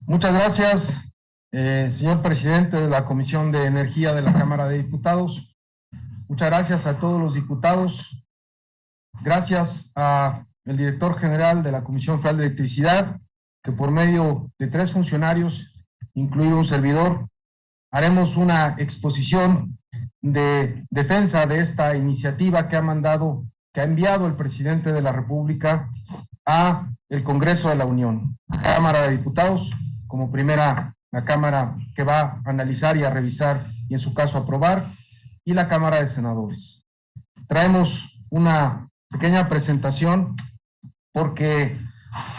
Muchas gracias, señor presidente de la Comisión de Energía de la Cámara de Diputados. Muchas gracias a todos los diputados. Gracias al director general de la Comisión Federal de Electricidad, que por medio de 3 funcionarios, incluido un servidor, haremos una exposición de defensa de esta iniciativa que ha enviado el presidente de la República a el Congreso de la Unión, Cámara de Diputados, como primera, la Cámara que va a analizar y a revisar y en su caso aprobar, y la Cámara de Senadores. Traemos una pequeña presentación porque,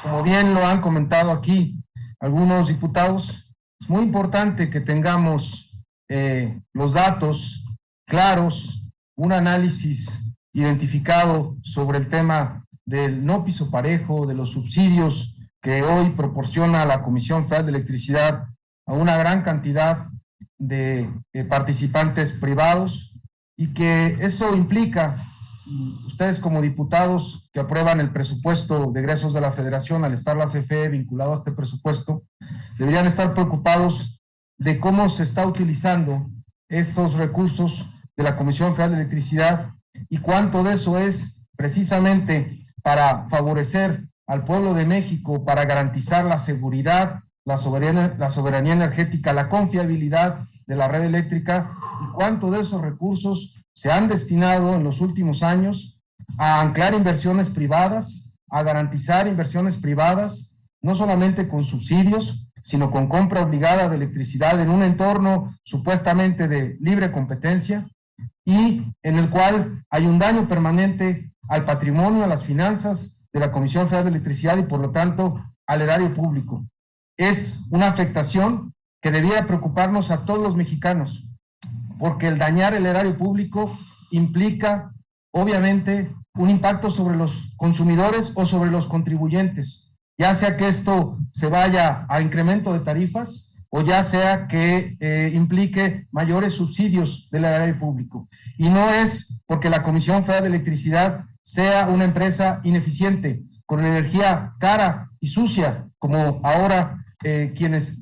como bien lo han comentado aquí algunos diputados, es muy importante que tengamos los datos claros, un análisis identificado sobre el tema del no piso parejo, de los subsidios que hoy proporciona la Comisión Federal de Electricidad a una gran cantidad de participantes privados, y que eso implica, ustedes como diputados que aprueban el presupuesto de egresos de la Federación, al estar la CFE vinculado a este presupuesto, deberían estar preocupados de cómo se está utilizando esos recursos de la Comisión Federal de Electricidad y cuánto de eso es precisamente para favorecer al pueblo de México, para garantizar la seguridad, la soberanía energética, la confiabilidad de la red eléctrica, y cuánto de esos recursos se han destinado en los últimos años a anclar inversiones privadas, a garantizar inversiones privadas, no solamente con subsidios, sino con compra obligada de electricidad en un entorno supuestamente de libre competencia, y en el cual hay un daño permanente al patrimonio, a las finanzas de la Comisión Federal de Electricidad y por lo tanto al erario público. Es una afectación que debiera preocuparnos a todos los mexicanos, porque el dañar el erario público implica obviamente un impacto sobre los consumidores o sobre los contribuyentes, ya sea que esto se vaya a incremento de tarifas o ya sea que implique mayores subsidios del erario público. Y no es porque la Comisión Federal de Electricidad sea una empresa ineficiente, con energía cara y sucia, como ahora quienes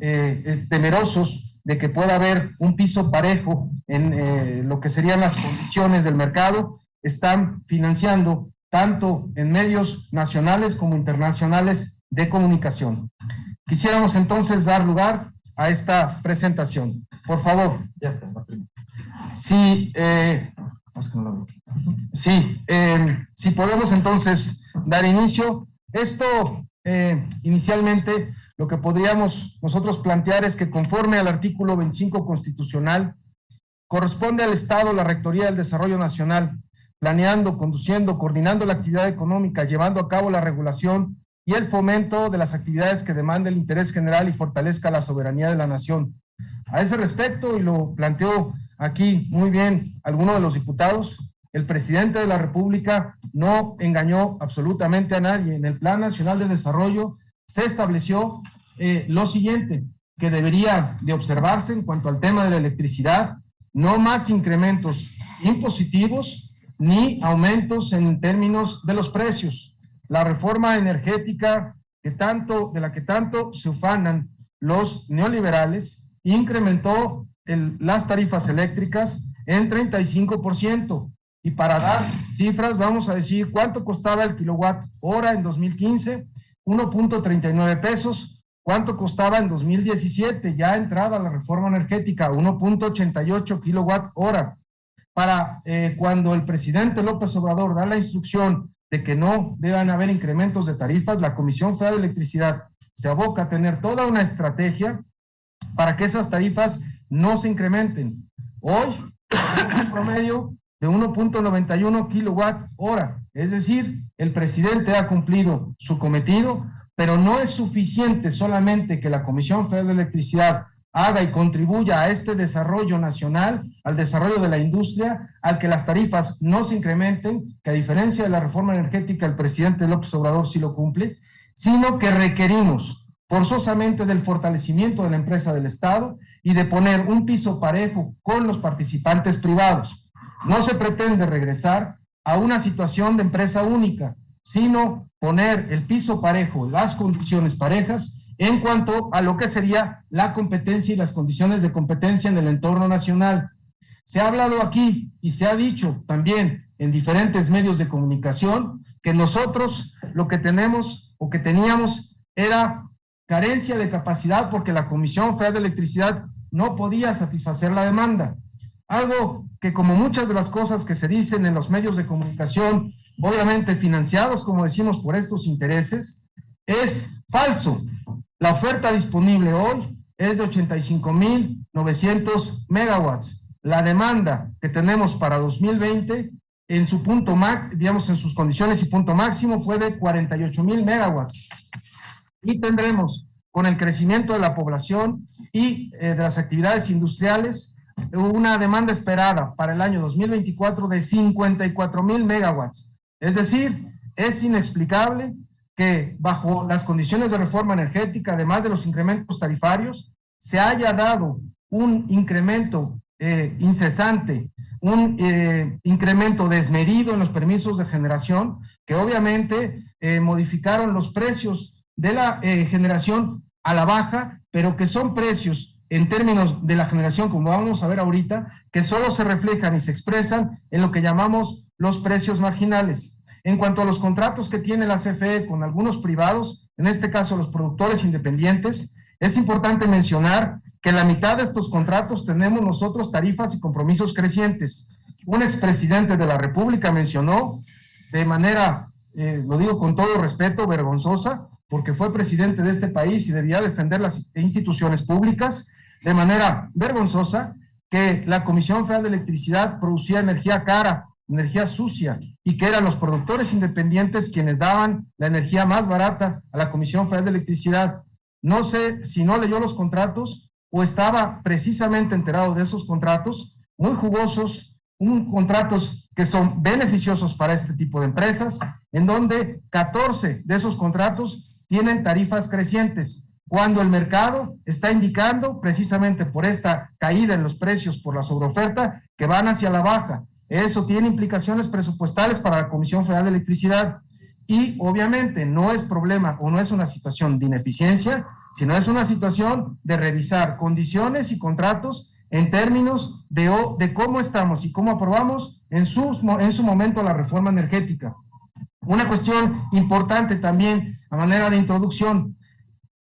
temerosos de que pueda haber un piso parejo en lo que serían las condiciones del mercado, están financiando tanto en medios nacionales como internacionales de comunicación. Quisiéramos entonces dar lugar a esta presentación. Por favor. Ya está, Martín. Sí, si podemos entonces dar inicio. Esto, inicialmente, lo que podríamos nosotros plantear es que conforme al artículo 25 constitucional, corresponde al Estado la Rectoría del Desarrollo Nacional, planeando, conduciendo, coordinando la actividad económica, llevando a cabo la regulación y el fomento de las actividades que demande el interés general y fortalezca la soberanía de la nación. A ese respecto, y lo planteó aquí muy bien alguno de los diputados, el presidente de la República no engañó absolutamente a nadie. En el Plan Nacional de Desarrollo se estableció lo siguiente, que debería de observarse en cuanto al tema de la electricidad: no más incrementos impositivos ni aumentos en términos de los precios. La reforma energética de la que tanto se ufanan los neoliberales incrementó las tarifas eléctricas en 35%. Y para dar cifras, vamos a decir cuánto costaba el kilowatt hora en 2015, 1.39 pesos. ¿Cuánto costaba en 2017, ya entrada la reforma energética? 1.88 kilowatt hora. Para cuando el presidente López Obrador da la instrucción de que no deban haber incrementos de tarifas, la Comisión Federal de Electricidad se aboca a tener toda una estrategia para que esas tarifas no se incrementen. Hoy tenemos un promedio de 1.91 kilowatt hora, es decir, el presidente ha cumplido su cometido, pero no es suficiente solamente que la Comisión Federal de Electricidad haga y contribuya a este desarrollo nacional, al desarrollo de la industria, al que las tarifas no se incrementen, que a diferencia de la reforma energética el presidente López Obrador sí lo cumple, sino que requerimos forzosamente del fortalecimiento de la empresa del Estado y de poner un piso parejo con los participantes privados. No se pretende regresar a una situación de empresa única, sino poner el piso parejo, las condiciones parejas en cuanto a lo que sería la competencia y las condiciones de competencia en el entorno nacional. Se ha hablado aquí y se ha dicho también en diferentes medios de comunicación que nosotros lo que tenemos o que teníamos era carencia de capacidad porque la Comisión Federal de Electricidad no podía satisfacer la demanda. Algo que, como muchas de las cosas que se dicen en los medios de comunicación, obviamente financiados, como decimos, por estos intereses, es falso. La oferta disponible hoy es de 85,900 megawatts. La demanda que tenemos para 2020 en su punto digamos en sus condiciones y punto máximo fue de 48,000 megawatts. Y tendremos, con el crecimiento de la población y de las actividades industriales, una demanda esperada para el año 2024 de 54,000 megawatts. Es decir, es inexplicable que bajo las condiciones de reforma energética, además de los incrementos tarifarios, se haya dado un incremento incesante, un incremento desmedido en los permisos de generación, que obviamente modificaron los precios de la generación a la baja, pero que son precios en términos de la generación, como vamos a ver ahorita, que solo se reflejan y se expresan en lo que llamamos los precios marginales. En cuanto a los contratos que tiene la CFE con algunos privados, en este caso los productores independientes, es importante mencionar que la mitad de estos contratos tenemos nosotros tarifas y compromisos crecientes. Un expresidente de la República mencionó de manera, lo digo con todo respeto, vergonzosa, porque fue presidente de este país y debía defender las instituciones públicas, de manera vergonzosa, que la Comisión Federal de Electricidad producía energía cara, energía sucia, y que eran los productores independientes quienes daban la energía más barata a la Comisión Federal de Electricidad. No sé si no leyó los contratos o estaba precisamente enterado de esos contratos, muy jugosos, contratos que son beneficiosos para este tipo de empresas, en donde 14 de esos contratos tienen tarifas crecientes, cuando el mercado está indicando, precisamente por esta caída en los precios por la sobreoferta, que van hacia la baja. Eso tiene implicaciones presupuestales para la Comisión Federal de Electricidad y obviamente no es problema o no es una situación de ineficiencia, sino es una situación de revisar condiciones y contratos en términos de cómo estamos y cómo aprobamos en su momento la reforma energética. Una cuestión importante también a manera de introducción.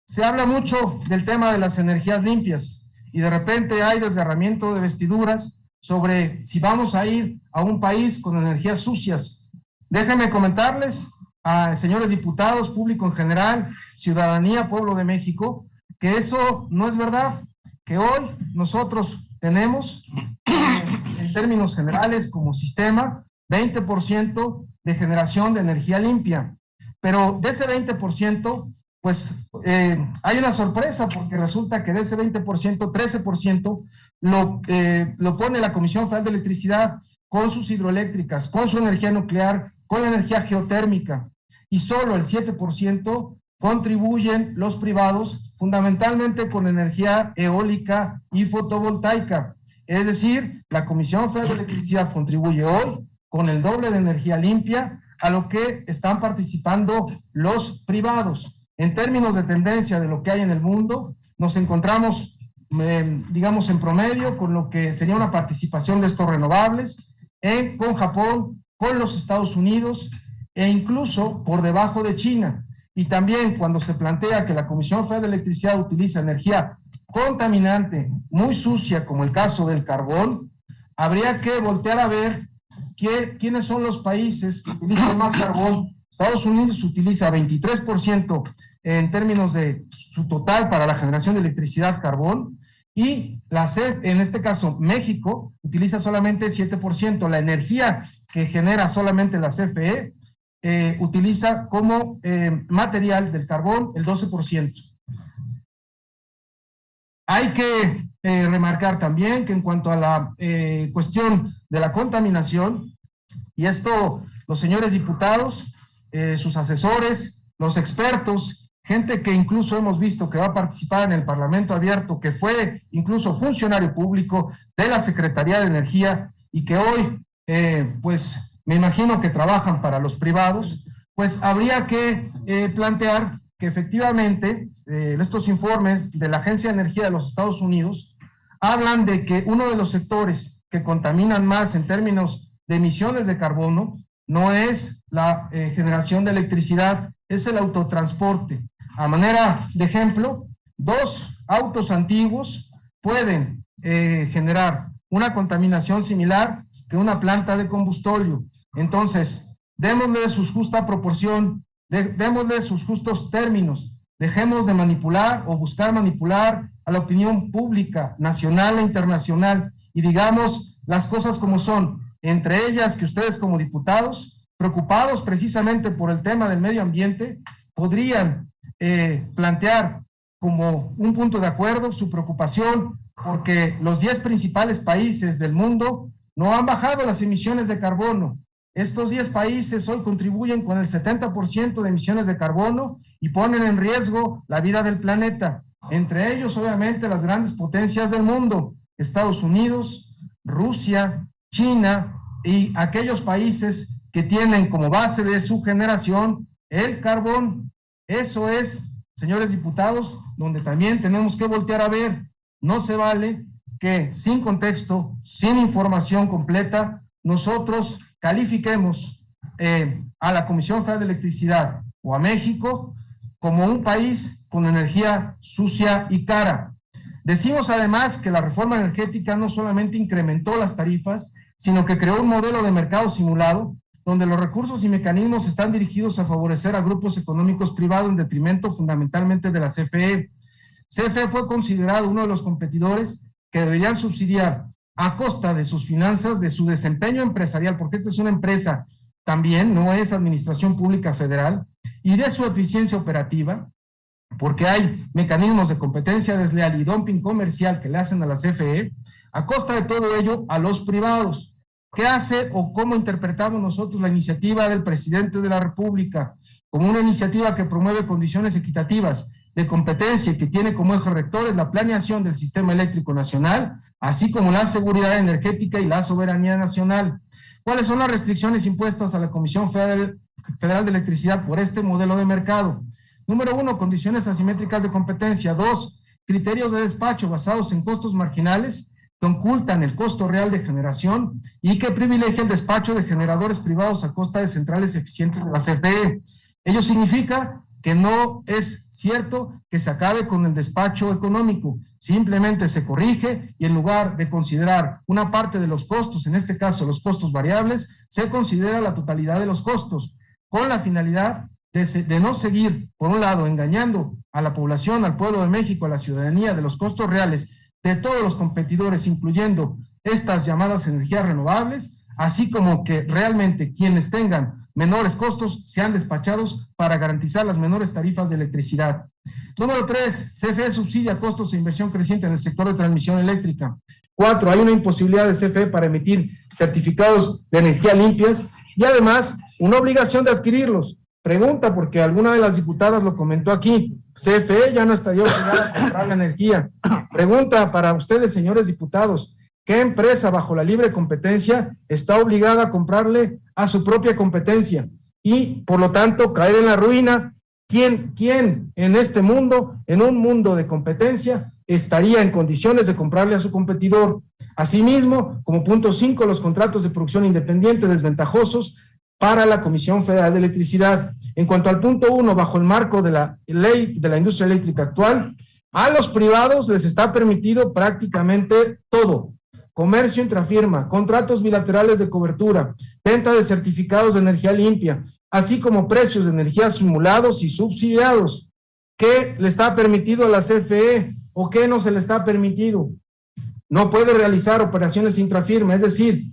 Se habla mucho del tema de las energías limpias y de repente hay desgarramiento de vestiduras sobre si vamos a ir a un país con energías sucias. Déjenme comentarles a señores diputados, público en general, ciudadanía, pueblo de México, que eso no es verdad, que hoy nosotros tenemos, en términos generales como sistema, 20% de generación de energía limpia, pero de ese 20%, pues hay una sorpresa porque resulta que de ese 20%, 13% lo pone la Comisión Federal de Electricidad con sus hidroeléctricas, con su energía nuclear, con la energía geotérmica, y solo el 7% contribuyen los privados, fundamentalmente con energía eólica y fotovoltaica. Es decir, la Comisión Federal de Electricidad contribuye hoy con el doble de energía limpia a lo que están participando los privados. En términos de tendencia de lo que hay en el mundo, nos encontramos, digamos, en promedio con lo que sería una participación de estos renovables con Japón, con los Estados Unidos e incluso por debajo de China. Y también cuando se plantea que la Comisión Federal de Electricidad utiliza energía contaminante, muy sucia, como el caso del carbón, habría que voltear a ver quiénes son los países que utilizan más carbón. Estados Unidos utiliza 23% en términos de su total para la generación de electricidad carbón, y en este caso México utiliza solamente 7%. La energía que genera solamente la CFE utiliza como material del carbón el 12%. Hay que remarcar también que en cuanto a la cuestión de la contaminación, y esto los señores diputados, sus asesores, los expertos, gente que incluso hemos visto que va a participar en el Parlamento Abierto, que fue incluso funcionario público de la Secretaría de Energía y que hoy, pues me imagino que trabajan para los privados, pues habría que plantear que efectivamente estos informes de la Agencia de Energía de los Estados Unidos hablan de que uno de los sectores que contaminan más en términos de emisiones de carbono no es la generación de electricidad, es el autotransporte. A manera de ejemplo, 2 autos antiguos pueden generar una contaminación similar que una planta de combustóleo. Entonces, démosle su justa proporción, démosle sus justos términos, dejemos de manipular o buscar manipular a la opinión pública, nacional e internacional, y digamos las cosas como son, entre ellas que ustedes como diputados, preocupados precisamente por el tema del medio ambiente, podrían plantear como un punto de acuerdo su preocupación porque los 10 principales países del mundo no han bajado las emisiones de carbono. Estos 10 países hoy contribuyen con el 70% de emisiones de carbono y ponen en riesgo la vida del planeta. Entre ellos, obviamente, las grandes potencias del mundo, Estados Unidos, Rusia, China y aquellos países que tienen como base de su generación el carbón. Eso es, señores diputados, donde también tenemos que voltear a ver. No se vale que sin contexto, sin información completa, nosotros califiquemos a la Comisión Federal de Electricidad o a México como un país con energía sucia y cara. Decimos además que la reforma energética no solamente incrementó las tarifas, sino que creó un modelo de mercado simulado donde los recursos y mecanismos están dirigidos a favorecer a grupos económicos privados en detrimento fundamentalmente de la CFE. CFE fue considerado uno de los competidores que deberían subsidiar a costa de sus finanzas, de su desempeño empresarial, porque esta es una empresa también, no es administración pública federal, y de su eficiencia operativa, porque hay mecanismos de competencia desleal y dumping comercial que le hacen a la CFE, a costa de todo ello a los privados. ¿Qué hace o cómo interpretamos nosotros la iniciativa del presidente de la República? Como una iniciativa que promueve condiciones equitativas de competencia y que tiene como eje rectores la planeación del sistema eléctrico nacional, así como la seguridad energética y la soberanía nacional. ¿Cuáles son las restricciones impuestas a la Comisión Federal de Electricidad por este modelo de mercado? Número 1, condiciones asimétricas de competencia. 2, criterios de despacho basados en costos marginales que ocultan el costo real de generación y que privilegia el despacho de generadores privados a costa de centrales eficientes de la CFE. Ello significa que no es cierto que se acabe con el despacho económico, simplemente se corrige y en lugar de considerar una parte de los costos, en este caso los costos variables, se considera la totalidad de los costos, con la finalidad de no seguir, por un lado, engañando a la población, al pueblo de México, a la ciudadanía de los costos reales de todos los competidores, incluyendo estas llamadas energías renovables, así como que realmente quienes tengan menores costos sean despachados para garantizar las menores tarifas de electricidad. Número 3, CFE subsidia costos e inversión creciente en el sector de transmisión eléctrica. 4, hay una imposibilidad de CFE para emitir certificados de energía limpias y además una obligación de adquirirlos. Pregunta, porque alguna de las diputadas lo comentó aquí, CFE ya no estaría obligada a comprar la energía. Pregunta para ustedes, señores diputados, ¿qué empresa bajo la libre competencia está obligada a comprarle a su propia competencia? Y, por lo tanto, caer en la ruina. ¿Quién en este mundo, en un mundo de competencia, estaría en condiciones de comprarle a su competidor? Asimismo, como punto 5, los contratos de producción independiente desventajosos para la Comisión Federal de Electricidad. En cuanto al punto 1, bajo el marco de la ley de la industria eléctrica actual, a los privados les está permitido prácticamente todo: comercio intrafirma, contratos bilaterales de cobertura, venta de certificados de energía limpia, así como precios de energía simulados y subsidiados. ¿Qué le está permitido a la CFE o qué no se le está permitido? No puede realizar operaciones intrafirma, es decir,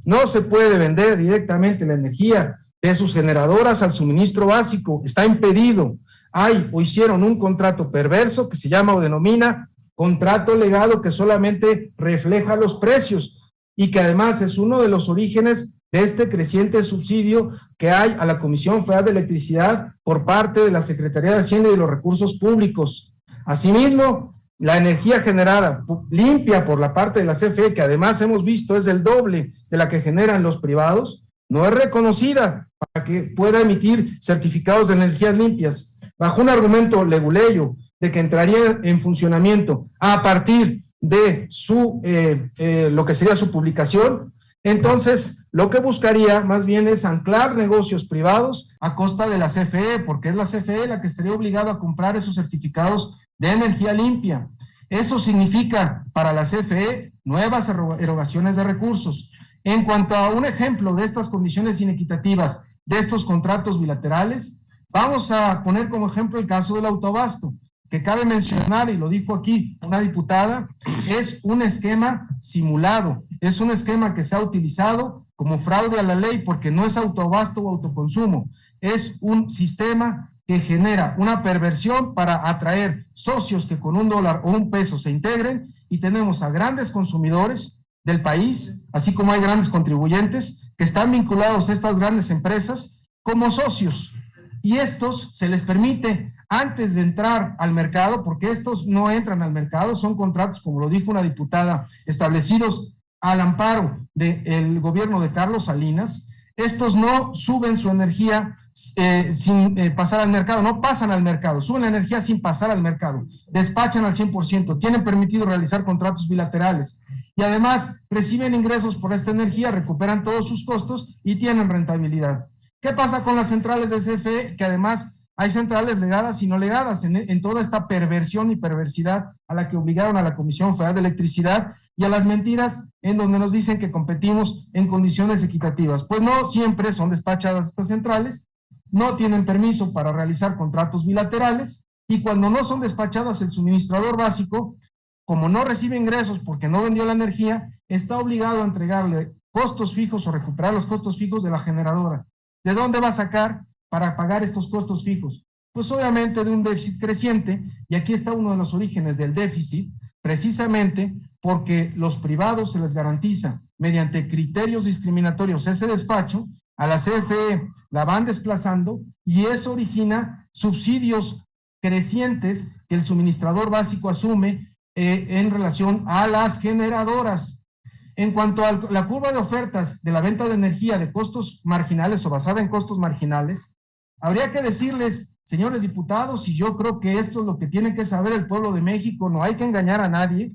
no se puede vender directamente la energía de sus generadoras al suministro básico, está impedido. Hay o hicieron un contrato perverso que se llama o denomina contrato legado, que solamente refleja los precios y que además es uno de los orígenes de este creciente subsidio que hay a la Comisión Federal de Electricidad por parte de la Secretaría de Hacienda y de los Recursos Públicos. Asimismo, la energía generada limpia por la parte de la CFE, que además hemos visto es el doble de la que generan los privados, no es reconocida para que pueda emitir certificados de energías limpias. bajo un argumento leguleyo de que entraría en funcionamiento a partir de lo que sería su publicación, entonces lo que buscaría más bien es anclar negocios privados a costa de la CFE, porque es la CFE la que estaría obligada a comprar esos certificados de energía limpia. Eso significa para la CFE nuevas erogaciones de recursos. En cuanto a un ejemplo de estas condiciones inequitativas de estos contratos bilaterales, vamos a poner como ejemplo el caso del autoabasto, que cabe mencionar, y lo dijo aquí una diputada, es un esquema simulado, es un esquema que se ha utilizado como fraude a la ley porque no es autoabasto o autoconsumo, es un sistema que genera una perversión para atraer socios que con $1 o $1 se integren, y tenemos a grandes consumidores del país, así como hay grandes contribuyentes que están vinculados a estas grandes empresas como socios, y estos se les permite antes de entrar al mercado, porque estos no entran al mercado, son contratos, como lo dijo una diputada, establecidos al amparo del gobierno de Carlos Salinas. Estos no suben su energía sin pasar al mercado, no pasan al mercado, suben la energía sin pasar al mercado, despachan al 100%, tienen permitido realizar contratos bilaterales y además reciben ingresos por esta energía, recuperan todos sus costos y tienen rentabilidad. ¿Qué pasa con las centrales de CFE? Que además hay centrales legadas y no legadas en toda esta perversión y perversidad a la que obligaron a la Comisión Federal de Electricidad y a las mentiras en donde nos dicen que competimos en condiciones equitativas. Pues no siempre son despachadas estas centrales, no tienen permiso para realizar contratos bilaterales, y cuando no son despachadas, el suministrador básico, como no recibe ingresos porque no vendió la energía, está obligado a entregarle costos fijos o recuperar los costos fijos de la generadora. ¿De dónde va a sacar para pagar estos costos fijos? Pues obviamente de un déficit creciente, y aquí está uno de los orígenes del déficit, precisamente porque los privados se les garantiza mediante criterios discriminatorios ese despacho, a la CFE la van desplazando y eso origina subsidios crecientes que el suministrador básico asume en relación a las generadoras. En cuanto a la curva de ofertas de la venta de energía de costos marginales o basada en costos marginales, habría que decirles, señores diputados, y yo creo que esto es lo que tiene que saber el pueblo de México, no hay que engañar a nadie,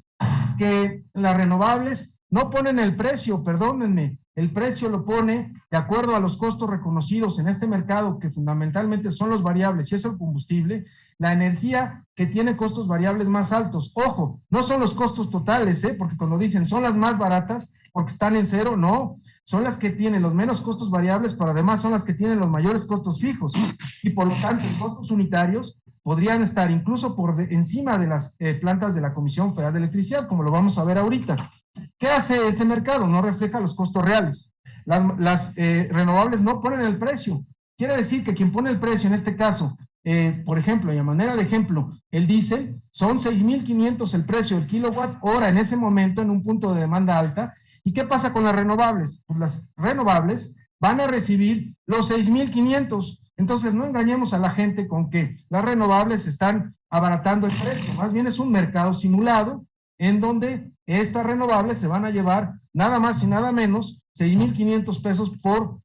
que las renovables no ponen el precio, perdónenme, el precio lo pone de acuerdo a los costos reconocidos en este mercado, que fundamentalmente son los variables y es el combustible, la energía que tiene costos variables más altos. Ojo, no son los costos totales, porque cuando dicen son las más baratas porque están en cero, no, son las que tienen los menos costos variables, pero además son las que tienen los mayores costos fijos, y por lo tanto los costos unitarios podrían estar incluso por encima de las plantas de la Comisión Federal de Electricidad, como lo vamos a ver ahorita. ¿Qué hace este mercado? No refleja los costos reales. Las renovables no ponen el precio. Quiere decir que quien pone el precio en este caso, por ejemplo, y a manera de ejemplo, el diésel, son 6,500 el precio del kilowatt hora en ese momento en un punto de demanda alta. ¿Y qué pasa con las renovables? Pues las renovables van a recibir los 6,500. Entonces no engañemos a la gente con que las renovables están abaratando el precio. Más bien es un mercado simulado en donde estas renovables se van a llevar nada más y nada menos 6,500 pesos por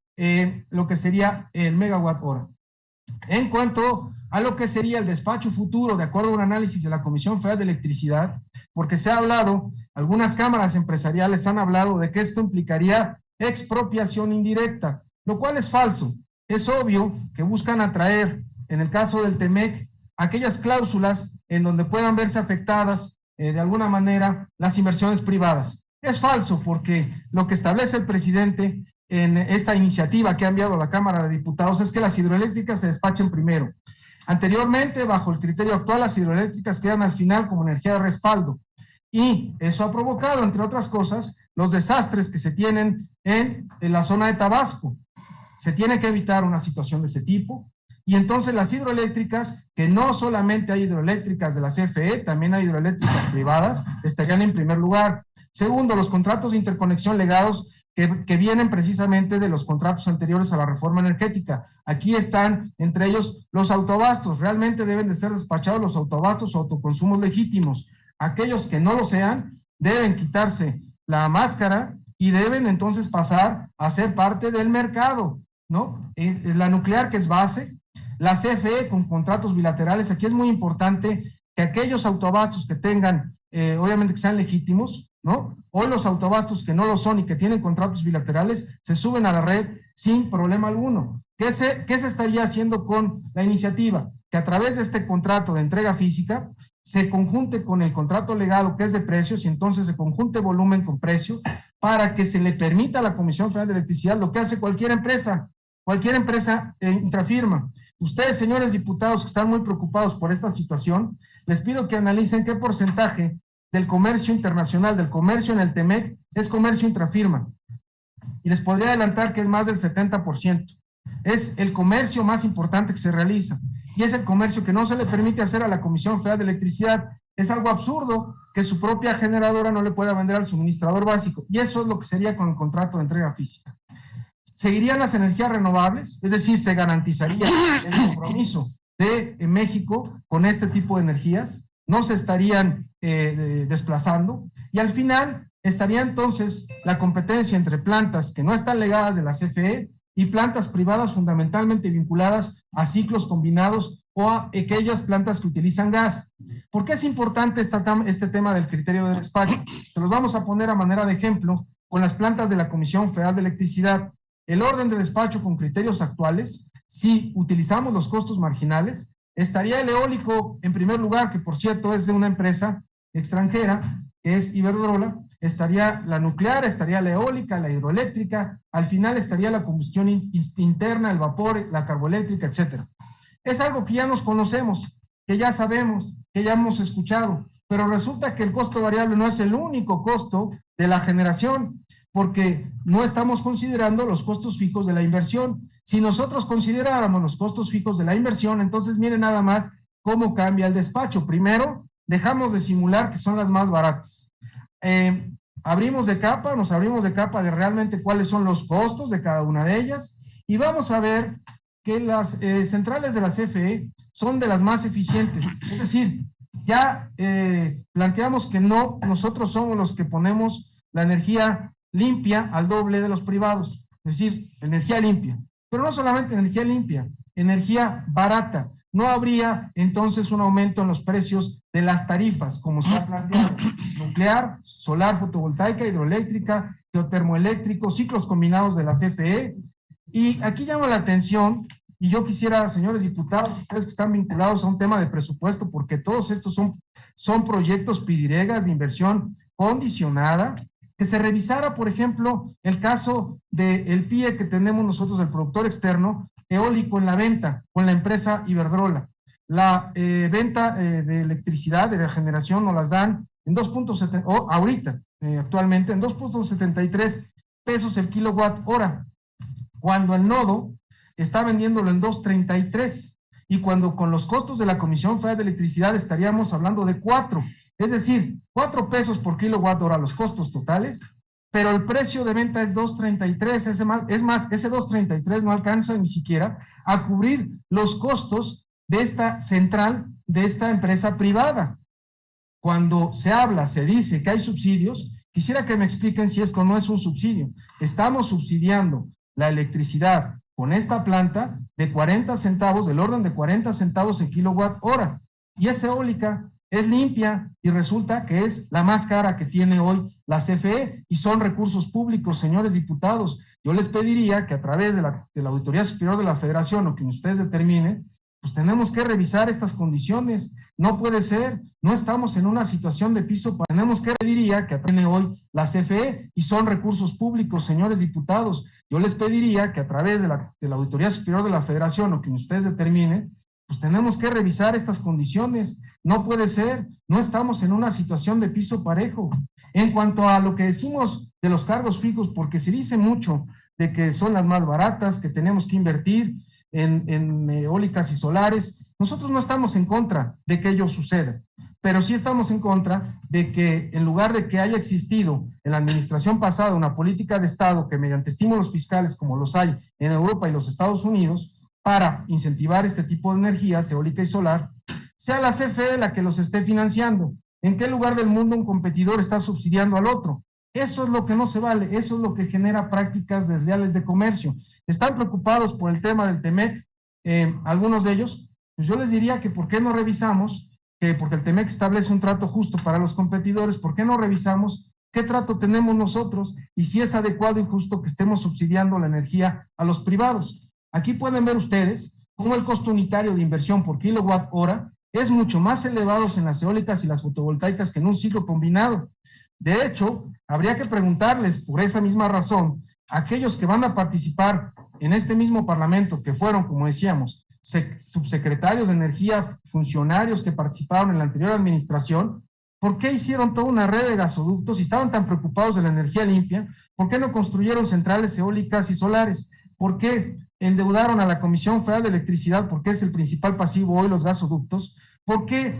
lo que sería el megawatt hora. En cuanto a lo que sería el despacho futuro, de acuerdo a un análisis de la Comisión Federal de Electricidad, porque se ha hablado, algunas cámaras empresariales han hablado de que esto implicaría expropiación indirecta, lo cual es falso. Es obvio que buscan atraer, en el caso del TEMEC, aquellas cláusulas en donde puedan verse afectadas de alguna manera las inversiones privadas. Es falso, porque lo que establece el presidente en esta iniciativa que ha enviado a la Cámara de Diputados es que las hidroeléctricas se despachen primero. Anteriormente, bajo el criterio actual, las hidroeléctricas quedan al final como energía de respaldo. Y eso ha provocado, entre otras cosas, los desastres que se tienen en la zona de Tabasco. Se tiene que evitar una situación de ese tipo. Y entonces las hidroeléctricas, que no solamente hay hidroeléctricas de la CFE, también hay hidroeléctricas privadas, estarían en primer lugar. Segundo, los contratos de interconexión legados que vienen precisamente de los contratos anteriores a la reforma energética. Aquí están, entre ellos, los autoabastos. Realmente deben de ser despachados los autoabastos o autoconsumos legítimos. Aquellos que no lo sean, deben quitarse la máscara y deben entonces pasar a ser parte del mercado, ¿no? La nuclear, que es base, La CFE con contratos bilaterales, aquí es muy importante que aquellos autoabastos que tengan, obviamente que sean legítimos, ¿no? O los autoabastos que no lo son y que tienen contratos bilaterales, se suben a la red sin problema alguno. ¿Qué se estaría haciendo con la iniciativa? Que a través de este contrato de entrega física se conjunte con el contrato legado que es de precios y entonces se conjunte volumen con precio para que se le permita a la Comisión Federal de Electricidad lo que hace cualquier empresa intrafirma. Ustedes, señores diputados que están muy preocupados por esta situación, les pido que analicen qué porcentaje del comercio internacional, del comercio en el TEMEC, es comercio intrafirma. Y les podría adelantar que es más del 70%. Es el comercio más importante que se realiza. Y es el comercio que no se le permite hacer a la Comisión Federal de Electricidad. Es algo absurdo que su propia generadora no le pueda vender al suministrador básico. Y eso es lo que sería con el contrato de entrega física. Seguirían las energías renovables, es decir, se garantizaría el compromiso de México con este tipo de energías, no se estarían desplazando, y al final estaría entonces la competencia entre plantas que no están legadas de la CFE y plantas privadas fundamentalmente vinculadas a ciclos combinados o a aquellas plantas que utilizan gas. ¿Por qué es importante este tema del criterio de despacho? Se los vamos a poner a manera de ejemplo con las plantas de la Comisión Federal de Electricidad. El orden de despacho con criterios actuales, si utilizamos los costos marginales, estaría el eólico en primer lugar, que por cierto es de una empresa extranjera, que es Iberdrola, estaría la nuclear, estaría la eólica, la hidroeléctrica, al final estaría la combustión interna, el vapor, la carboeléctrica, etcétera. Es algo que ya nos conocemos, que ya sabemos, que ya hemos escuchado, pero resulta que el costo variable no es el único costo de la generación, porque no estamos considerando los costos fijos de la inversión. Si nosotros consideráramos los costos fijos de la inversión, entonces miren nada más cómo cambia el despacho. Primero, dejamos de simular que son las más baratas. Nos abrimos de capa de realmente cuáles son los costos de cada una de ellas y vamos a ver que las centrales de la CFE son de las más eficientes. Es decir, ya planteamos que no, nosotros somos los que ponemos la energía limpia al doble de los privados, es decir, energía limpia, pero no solamente energía limpia, energía barata. No habría entonces un aumento en los precios de las tarifas, como se ha planteado, nuclear, solar, fotovoltaica, hidroeléctrica, geotermoeléctrico, ciclos combinados de la CFE. Y aquí llama la atención, y yo quisiera, señores diputados, ustedes que están vinculados a un tema de presupuesto, porque todos estos son proyectos pidiregas de inversión condicionada, que se revisara, por ejemplo, el caso del PIE que tenemos nosotros, el productor externo eólico en la venta con la empresa Iberdrola. La venta de electricidad, de la generación, nos las dan en 2.70, o ahorita, actualmente, en 2.73 pesos el kilowatt hora, cuando el nodo está vendiéndolo en 2.33, y cuando con los costos de la Comisión Federal de Electricidad estaríamos hablando de 4. Es decir, 4 pesos por kilowatt hora los costos totales, pero el precio de venta es 2.33, es más, ese 2.33 no alcanza ni siquiera a cubrir los costos de esta central, de esta empresa privada. Cuando se dice que hay subsidios, quisiera que me expliquen si esto no es un subsidio. Estamos subsidiando la electricidad con esta planta de 40 centavos, del orden de 40 centavos en kilowatt hora, y es eólica, es limpia y resulta que es la más cara que tiene hoy la CFE y son recursos públicos, señores diputados. Yo les pediría que a través de la Auditoría Superior de la Federación o que ustedes determinen, pues tenemos que revisar estas condiciones. No puede ser, no estamos en una situación de piso, tenemos que pediría que tiene hoy la CFE y son recursos públicos, señores diputados. Yo les pediría que a través de la Auditoría Superior de la Federación o que ustedes determinen, pues tenemos que revisar estas condiciones. No puede ser, no estamos en una situación de piso parejo. En cuanto a lo que decimos de los cargos fijos, porque se dice mucho de que son las más baratas, que tenemos que invertir en eólicas y solares, nosotros no estamos en contra de que ello suceda, pero sí estamos en contra de que en lugar de que haya existido en la administración pasada una política de Estado que mediante estímulos fiscales como los hay en Europa y los Estados Unidos, para incentivar este tipo de energías, eólica y solar, sea la CFE la que los esté financiando. ¿En qué lugar del mundo un competidor está subsidiando al otro? Eso es lo que no se vale, eso es lo que genera prácticas desleales de comercio. Están preocupados por el tema del TEMEC, algunos de ellos, pues yo les diría que ¿por qué no revisamos? Porque el TEMEC establece un trato justo para los competidores, ¿por qué no revisamos qué trato tenemos nosotros y si es adecuado y justo que estemos subsidiando la energía a los privados? Aquí pueden ver ustedes cómo el costo unitario de inversión por kilowatt hora es mucho más elevado en las eólicas y las fotovoltaicas que en un ciclo combinado. De hecho, habría que preguntarles por esa misma razón a aquellos que van a participar en este mismo parlamento, que fueron, como decíamos, subsecretarios de energía, funcionarios que participaron en la anterior administración, ¿por qué hicieron toda una red de gasoductos y estaban tan preocupados de la energía limpia? ¿Por qué no construyeron centrales eólicas y solares? ¿Por qué endeudaron a la Comisión Federal de Electricidad, porque es el principal pasivo hoy los gasoductos? ¿Por qué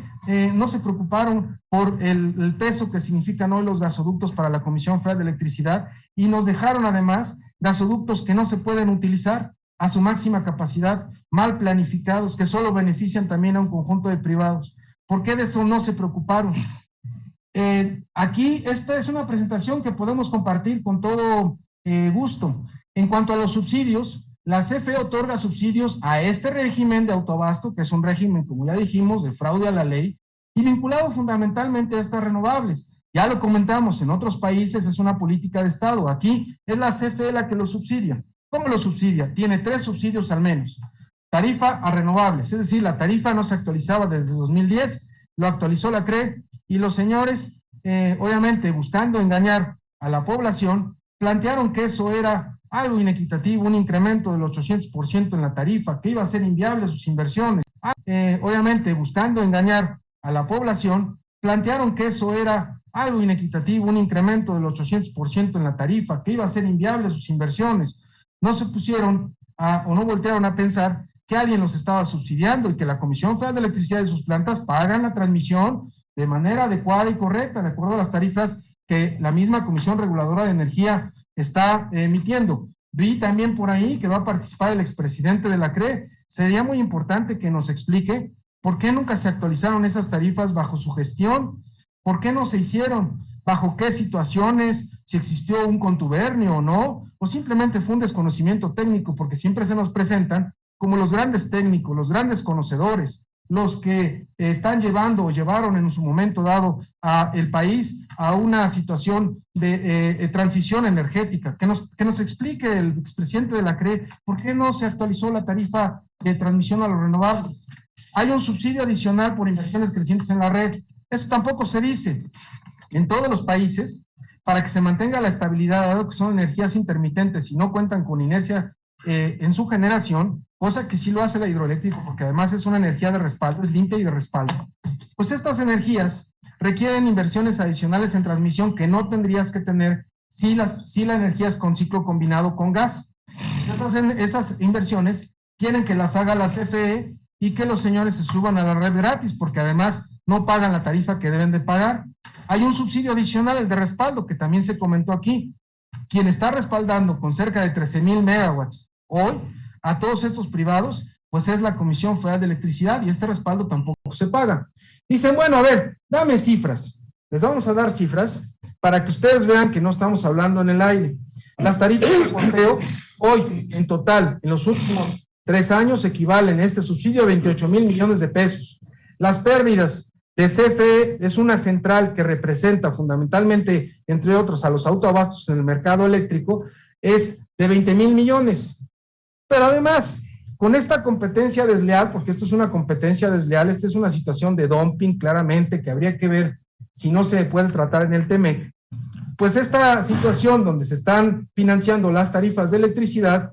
no se preocuparon por el peso que significan hoy los gasoductos para la Comisión Federal de Electricidad y nos dejaron además gasoductos que no se pueden utilizar a su máxima capacidad, mal planificados, que solo benefician también a un conjunto de privados? ¿Por qué de eso no se preocuparon? Aquí esta es una presentación que podemos compartir con todo gusto. En cuanto a los subsidios, la CFE otorga subsidios a este régimen de autoabasto, que es un régimen, como ya dijimos, de fraude a la ley, y vinculado fundamentalmente a estas renovables. Ya lo comentamos, en otros países es una política de Estado, aquí es la CFE la que lo subsidia. ¿Cómo lo subsidia? Tiene 3 subsidios al menos. Tarifa a renovables, es decir, la tarifa no se actualizaba desde 2010, lo actualizó la CRE, y los señores, obviamente buscando engañar a la población, plantearon que eso era algo inequitativo, un incremento del 800% en la tarifa, que iba a ser inviable sus inversiones. Obviamente, buscando engañar a la población, plantearon que eso era algo inequitativo, un incremento del 800% en la tarifa, que iba a ser inviable sus inversiones. No se pusieron o no voltearon a pensar que alguien los estaba subsidiando y que la Comisión Federal de Electricidad de sus plantas pagan la transmisión de manera adecuada y correcta, de acuerdo a las tarifas que la misma Comisión Reguladora de Energía está emitiendo. Vi también por ahí que va a participar el expresidente de la CRE. Sería muy importante que nos explique por qué nunca se actualizaron esas tarifas bajo su gestión, por qué no se hicieron, bajo qué situaciones, si existió un contubernio o no, o simplemente fue un desconocimiento técnico, porque siempre se nos presentan como los grandes técnicos, los grandes conocedores, los que están llevando o llevaron en su momento dado a el país a una situación de transición energética. Que nos explique el expresidente de la CRE por qué no se actualizó la tarifa de transmisión a los renovables. Hay un subsidio adicional por inversiones crecientes en la red. Eso tampoco se dice. En todos los países, para que se mantenga la estabilidad, dado que son energías intermitentes y no cuentan con inercia en su generación, cosa que sí lo hace la hidroeléctrica, porque además es una energía de respaldo, es limpia y de respaldo, pues estas energías requieren inversiones adicionales en transmisión que no tendrías que tener si la energía es con ciclo combinado con gas. Esas inversiones quieren que las haga la CFE y que los señores se suban a la red gratis, porque además no pagan la tarifa que deben de pagar. Hay un subsidio adicional, el de respaldo, que también se comentó aquí. Quien está respaldando con cerca de 13,000 megawatts hoy a todos estos privados, pues es la Comisión Federal de Electricidad, y este respaldo tampoco se paga. Dicen, bueno, a ver, dame cifras. Les vamos a dar cifras para que ustedes vean que no estamos hablando en el aire. Las tarifas de porteo hoy, en total, en los últimos 3 años, equivalen este subsidio a 28,000 millones de pesos. Las pérdidas de CFE es una central que representa fundamentalmente, entre otros, a los autoabastos en el mercado eléctrico, es de 20,000 millones. Pero además, con esta competencia desleal, porque esto es una competencia desleal, esta es una situación de dumping claramente, que habría que ver si no se puede tratar en el TEMEC, pues esta situación donde se están financiando las tarifas de electricidad,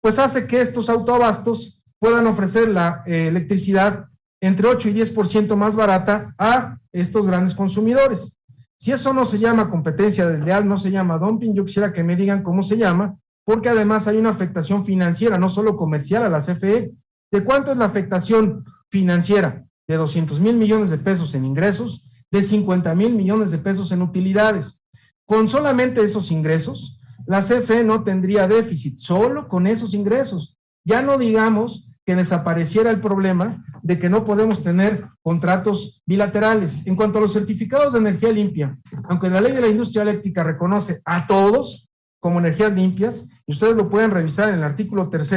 pues hace que estos autoabastos puedan ofrecer la electricidad entre 8 y 10% más barata a estos grandes consumidores. Si eso no se llama competencia desleal, no se llama dumping, yo quisiera que me digan cómo se llama, porque además hay una afectación financiera, no solo comercial, a la CFE. ¿De cuánto es la afectación financiera? De 200,000 millones de pesos en ingresos, de 50,000 millones de pesos en utilidades. Con solamente esos ingresos, la CFE no tendría déficit, solo con esos ingresos. Ya no digamos que desapareciera el problema de que no podemos tener contratos bilaterales. En cuanto a los certificados de energía limpia, aunque la ley de la industria eléctrica reconoce a todos como energías limpias, y ustedes lo pueden revisar en el artículo 3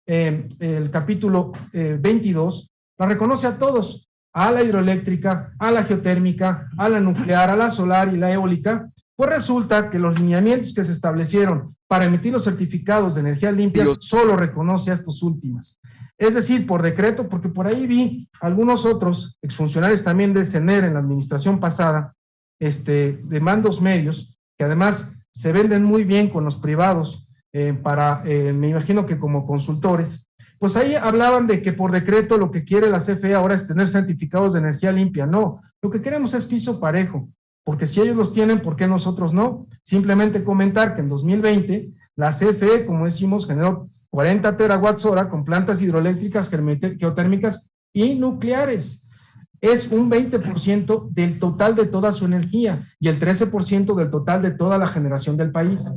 el capítulo 22, la reconoce a todos, a la hidroeléctrica, a la geotérmica, a la nuclear, a la solar y la eólica. Pues resulta que los lineamientos que se establecieron para emitir los certificados de energía limpia solo reconoce a estos últimas. Es decir, por decreto, porque por ahí vi algunos otros exfuncionarios también de CENER en la administración pasada, de mandos medios, que además se venden muy bien con los privados, me imagino que como consultores, pues ahí hablaban de que por decreto lo que quiere la CFE ahora es tener certificados de energía limpia. No, lo que queremos es piso parejo, porque si ellos los tienen, ¿por qué nosotros no? Simplemente comentar que en 2020 la CFE, como decimos, generó 40 terawatts hora con plantas hidroeléctricas, geotérmicas y nucleares. Es un 20% del total de toda su energía y el 13% del total de toda la generación del país.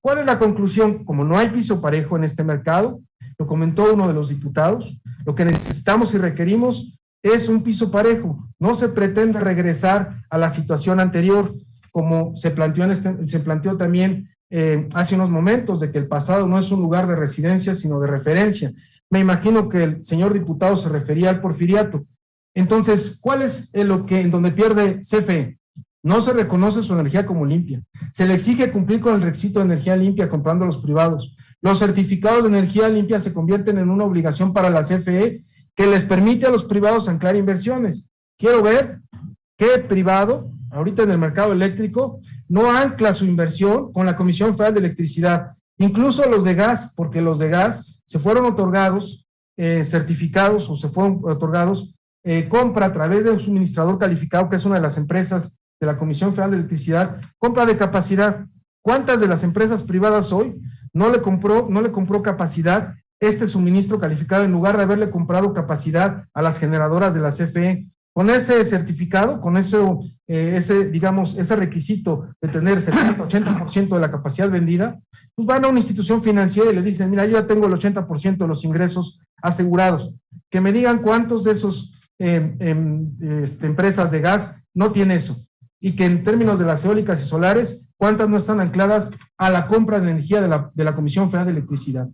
¿Cuál es la conclusión? Como no hay piso parejo en este mercado, lo comentó uno de los diputados, lo que necesitamos y requerimos es un piso parejo. No se pretende regresar a la situación anterior, como se planteó también hace unos momentos, de que el pasado no es un lugar de residencia, sino de referencia. Me imagino que el señor diputado se refería al porfiriato. Entonces, ¿cuál es en donde pierde CFE? No se reconoce su energía como limpia. Se le exige cumplir con el requisito de energía limpia comprando a los privados. Los certificados de energía limpia se convierten en una obligación para la CFE que les permite a los privados anclar inversiones. Quiero ver qué privado, ahorita en el mercado eléctrico, no ancla su inversión con la Comisión Federal de Electricidad. Incluso los de gas, porque los de gas se fueron otorgados, certificados o se fueron otorgados, compra a través de un suministrador calificado, que es una de las empresas de la Comisión Federal de Electricidad, compra de capacidad. ¿Cuántas de las empresas privadas hoy no le compró capacidad este suministro calificado en lugar de haberle comprado capacidad a las generadoras de la CFE? Con ese certificado, con ese requisito de tener 70-80% de la capacidad vendida, pues van a una institución financiera y le dicen, mira, yo ya tengo el 80% de los ingresos asegurados. Que me digan cuántos de esos empresas de gas no tiene eso. Y que en términos de las eólicas y solares, cuántas no están ancladas a la compra de energía de la Comisión Federal de Electricidad.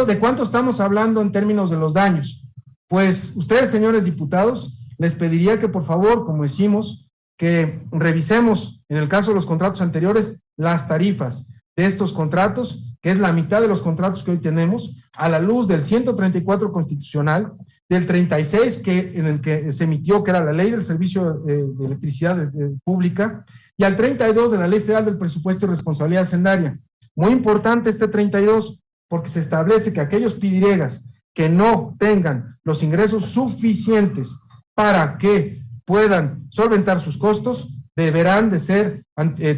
¿De cuánto estamos hablando en términos de los daños? Pues ustedes, señores diputados, les pediría que por favor, como decimos, que revisemos, en el caso de los contratos anteriores, las tarifas de estos contratos, que es la mitad de los contratos que hoy tenemos, a la luz del 134 constitucional, del 36 en el que se emitió, que era la Ley del Servicio de Electricidad Pública, y al 32 de la Ley Federal del Presupuesto y Responsabilidad Hacendaria. Muy importante este 32, porque se establece que aquellos pidiregas que no tengan los ingresos suficientes para que puedan solventar sus costos, deberán de ser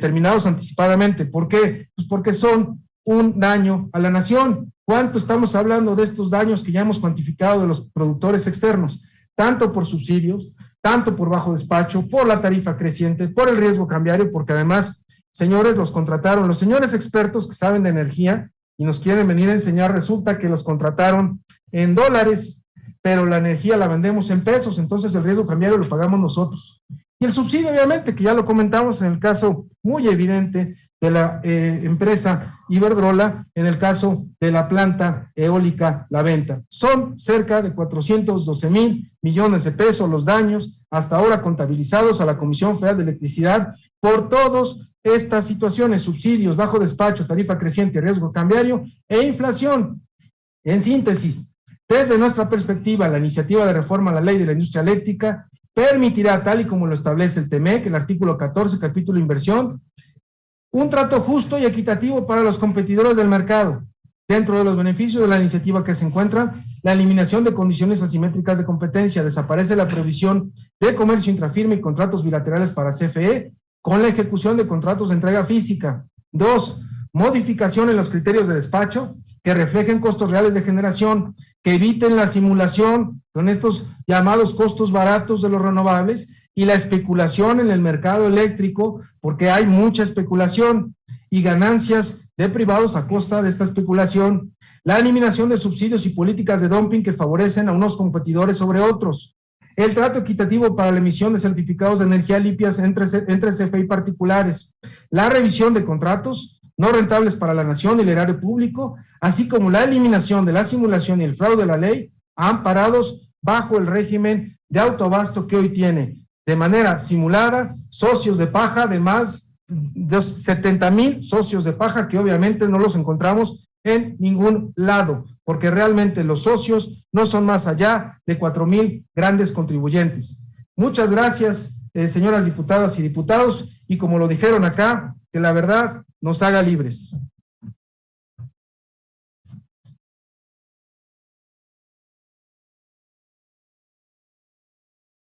terminados anticipadamente. ¿Por qué? Pues porque son un daño a la nación. ¿Cuánto estamos hablando de estos daños que ya hemos cuantificado de los productores externos? Tanto por subsidios, tanto por bajo despacho, por la tarifa creciente, por el riesgo cambiario, porque además, señores, los contrataron, los señores expertos que saben de energía y nos quieren venir a enseñar, resulta que los contrataron en dólares, pero la energía la vendemos en pesos, entonces el riesgo cambiario lo pagamos nosotros. Y el subsidio, obviamente, que ya lo comentamos en el caso muy evidente de la empresa Iberdrola, en el caso de la planta eólica La Venta. Son cerca de 412,000 millones de pesos los daños hasta ahora contabilizados a la Comisión Federal de Electricidad por todas estas situaciones: subsidios, bajo despacho, tarifa creciente, riesgo cambiario e inflación. En síntesis, desde nuestra perspectiva, la iniciativa de reforma a la Ley de la Industria Eléctrica permitirá, tal y como lo establece el TEMEC, el artículo 14, capítulo inversión, un trato justo y equitativo para los competidores del mercado. Dentro de los beneficios de la iniciativa que se encuentran, la eliminación de condiciones asimétricas de competencia, desaparece la prohibición de comercio intrafirme y contratos bilaterales para CFE, con la ejecución de contratos de entrega física. 2, modificación en los criterios de despacho que reflejen costos reales de generación, que eviten la simulación con estos llamados costos baratos de los renovables y la especulación en el mercado eléctrico, porque hay mucha especulación y ganancias de privados a costa de esta especulación. La eliminación de subsidios y políticas de dumping que favorecen a unos competidores sobre otros. El trato equitativo para la emisión de certificados de energía limpias entre CFE y particulares. La revisión de contratos no rentables para la nación y el erario público, así como la eliminación de la simulación y el fraude de la ley, amparados bajo el régimen de autoabasto que hoy tiene, de manera simulada, socios de paja de más de 70,000 socios de paja que obviamente no los encontramos en ningún lado, porque realmente los socios no son más allá de 4,000 grandes contribuyentes. Muchas gracias, señoras diputadas y diputados, y como lo dijeron acá, que la verdad nos haga libres.